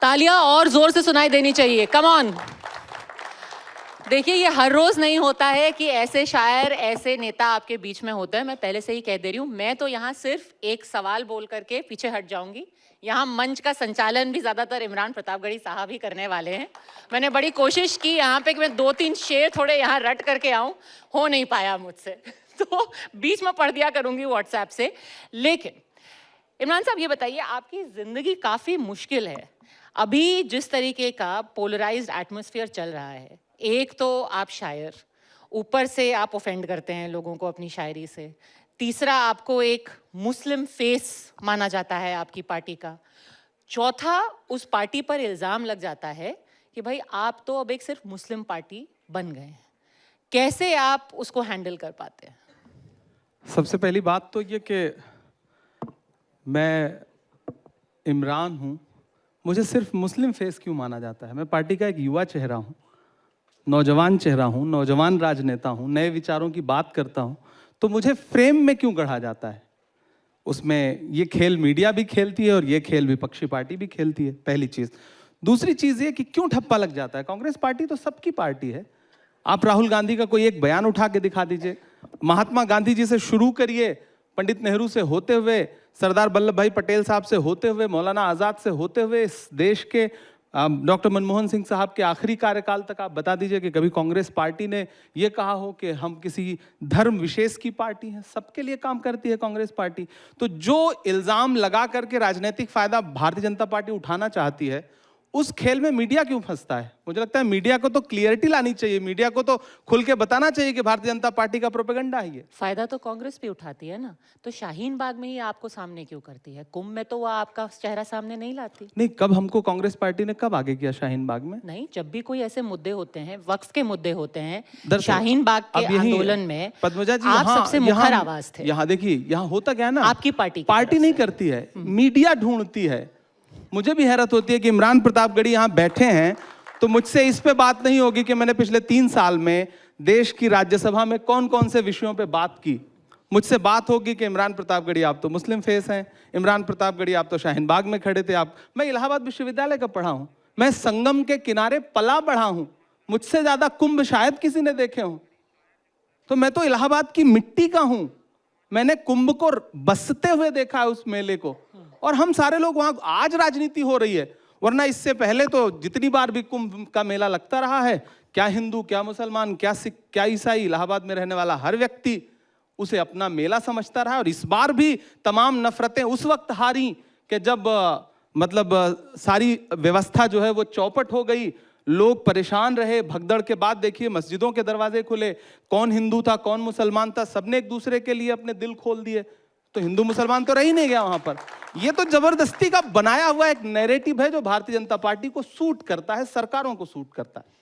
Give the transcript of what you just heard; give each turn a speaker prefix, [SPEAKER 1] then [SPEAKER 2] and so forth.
[SPEAKER 1] तालियां और जोर से सुनाई देनी चाहिए, कम ऑन। देखिए, ये हर रोज नहीं होता है कि ऐसे शायर, ऐसे नेता आपके बीच में होते हैं। मैं पहले से ही कह दे रही हूं, मैं तो यहाँ सिर्फ एक सवाल बोल करके पीछे हट जाऊंगी। यहाँ मंच का संचालन भी ज्यादातर इमरान प्रतापगढ़ी साहब ही करने वाले हैं। मैंने बड़ी कोशिश की यहाँ पे कि मैं 2-3 शेर थोड़े यहाँ रट करके आऊं, हो नहीं पाया मुझसे तो बीच में पढ़ दिया करूंगी व्हाट्सएप से। लेकिन इमरान साहब, ये बताइए, आपकी जिंदगी काफी मुश्किल है। अभी जिस तरीके का पोलराइज्ड एटमॉस्फेयर चल रहा है, एक तो आप शायर, ऊपर से आप ऑफेंड करते हैं लोगों को अपनी शायरी से, तीसरा आपको एक मुस्लिम फेस माना जाता है आपकी पार्टी का, चौथा उस पार्टी पर इल्जाम लग जाता है कि भाई आप तो अब एक सिर्फ मुस्लिम पार्टी बन गए हैं। कैसे आप उसको हैंडल कर पाते हैं?
[SPEAKER 2] सबसे पहली बात तो ये कि मैं इमरान हूँ, मुझे सिर्फ मुस्लिम फेस क्यों माना जाता है? मैं पार्टी का एक युवा चेहरा हूँ, नौजवान चेहरा हूँ, नौजवान राजनेता हूँ, नए विचारों की बात करता हूँ, तो मुझे फ्रेम में क्यों गढ़ा जाता है? उसमें ये खेल मीडिया भी खेलती है और ये खेल विपक्षी पार्टी भी खेलती है, पहली चीज़। दूसरी चीज़ ये कि क्यों ठप्पा लग जाता है? कांग्रेस पार्टी तो सबकी पार्टी है। आप राहुल गांधी का कोई एक बयान उठा के दिखा दीजिए, महात्मा गांधी जी से शुरू करिए, पंडित नेहरू से होते हुए, सरदार वल्लभ भाई पटेल साहब से होते हुए, मौलाना आज़ाद से होते हुए, इस देश के डॉक्टर मनमोहन सिंह साहब के आखिरी कार्यकाल तक आप बता दीजिए कि कभी कांग्रेस पार्टी ने ये कहा हो कि हम किसी धर्म विशेष की पार्टी हैं। सबके लिए काम करती है कांग्रेस पार्टी। तो जो इल्ज़ाम लगा करके राजनीतिक फायदा भारतीय जनता पार्टी उठाना चाहती है, उस खेल में मीडिया क्यों फंसता है? मुझे लगता है मीडिया को तो क्लियरिटी लानी चाहिए, मीडिया को तो खुल के बताना चाहिए कि भारतीय जनता पार्टी का प्रोपेगेंडा है ये।
[SPEAKER 1] फायदा तो कांग्रेस भी उठाती है ना, तो शाहीन बाग में ही आपको सामने क्यों करती है? कुंभ में तो वो आपका चेहरा सामने नहीं लाती।
[SPEAKER 2] नहीं, कब हमको कांग्रेस पार्टी ने कब आगे किया शाहीन बाग में?
[SPEAKER 1] नहीं, जब भी कोई ऐसे मुद्दे होते हैं, वक्फ के मुद्दे होते हैं,
[SPEAKER 2] दरअसल,
[SPEAKER 1] शाहीन बाग के
[SPEAKER 2] अब यही
[SPEAKER 1] आंदोलन में
[SPEAKER 2] पद्मजा जी
[SPEAKER 1] आप सबसे मुखर आवाज थे।
[SPEAKER 2] यहाँ देखिए, यहाँ होता क्या है ना,
[SPEAKER 1] आपकी पार्टी
[SPEAKER 2] नहीं करती है, मीडिया ढूंढती है। मुझे भी हैरत होती है कि इमरान प्रतापगढ़ी यहाँ बैठे हैं, तो मुझसे इस पे बात नहीं होगी कि मैंने पिछले 3 साल में देश की राज्यसभा में कौन कौन से विषयों पे बात की। मुझसे बात होगी कि इमरान प्रतापगढ़ी आप तो मुस्लिम फेस हैं, इमरान प्रतापगढ़ी आप तो शाहीन बाग में खड़े थे। आप, मैं इलाहाबाद विश्वविद्यालय का पढ़ा हूँ, मैं संगम के किनारे पला बढ़ा हूँ, मुझसे ज्यादा कुंभ शायद किसी ने देखे हो। तो मैं तो इलाहाबाद की मिट्टी का हूं, मैंने कुंभ को बसते हुए देखा है, उस मेले को। और हम सारे लोग वहां, आज राजनीति हो रही है, वरना इससे पहले तो जितनी बार भी कुंभ का मेला लगता रहा है, क्या हिंदू, क्या मुसलमान, क्या सिख, क्या ईसाई, इलाहाबाद में रहने वाला हर व्यक्ति उसे अपना मेला समझता रहा। और इस बार भी तमाम नफरतें उस वक्त हारी कि जब सारी व्यवस्था जो है वो चौपट हो गई, लोग परेशान रहे। भगदड़ के बाद देखिए मस्जिदों के दरवाजे खुले, कौन हिंदू था, कौन मुसलमान था, सबने एक दूसरे के लिए अपने दिल खोल दिए। तो हिंदू मुसलमान तो रह ही नहीं गया वहां पर। ये तो जबरदस्ती का बनाया हुआ एक नैरेटिव है जो भारतीय जनता पार्टी को सूट करता है, सरकारों को सूट करता है।